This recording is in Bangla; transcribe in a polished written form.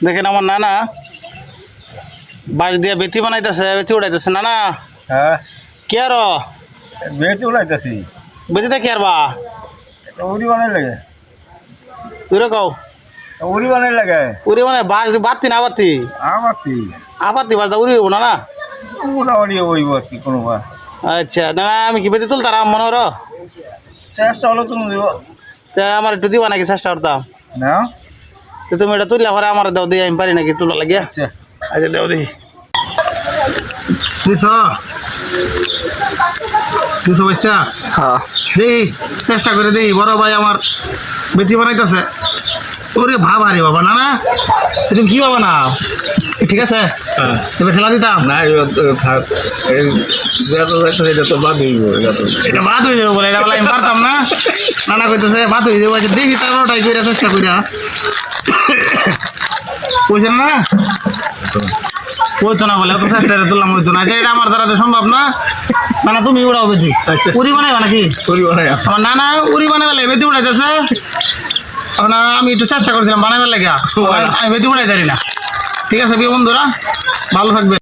দেখেন আমার নানা বাঁশ দিয়ে বেতি বানাইতেছে, বেতি উড়াইতেছে। নানা হ্যাঁ কি আর বেটি উড়াইতেছি বেতিটা কি আর বা উড়ি বানাই লাগে তুই কও উড়ি বানাই লাগে উড়ি মানে বাঁশ বাতি না আবাতি আমারটি আবাতি বাঁশটা উড়ি হবো না না। মোটামুটি ওইব আর কি কোনো আচ্ছা নানা আমি কি বেতি তুলতাম মনে হলো চেষ্টা হলো তুমি দিব তা আমার একটু দিবা নাকি, চেষ্টা করতাম। না তো তুমি এটা তুললে পরে আমার দাও দিয়ে আমি পারি নাকি তোলা লাগিয়া। আচ্ছা আচ্ছা দেও দেখি দুশো দুশো বাইশটা। হ্যাঁ দেখি চেষ্টা করে দেখি বড় ভাই আমার বেতি বানাইতেছে। ওরে ভাবা রে বাবা, না না তুমি কি বাবা না ঠিক আছে তবে খেলা দিতাম না এটা তো বাদ হইব এটা বাদ হয়ে যাবে বলে, এটা বলে আমি পারতাম না। নানা কইতেছে বাদ হয়ে যাবো। দেখি তারটাই করে চেষ্টা করিয়া কইছেন না হইতো না বলে অত চেষ্টা তুললাম হইতো না। এটা আমার দ্বারা তো সম্ভব না। না তুমি উড়াও বেদি। আচ্ছা উড়ি বানাইবা নাকি? উড়ি বানাই আমার নানা উড়ি বানাবে বেদি উড়াইতেছে। আমি একটু চেষ্টা করছিলাম বানাবার লাগে, আমি বেদি উড়াই জানি না। ঠিক আছে প্রিয় বন্ধুরা, ভালো থাকবে।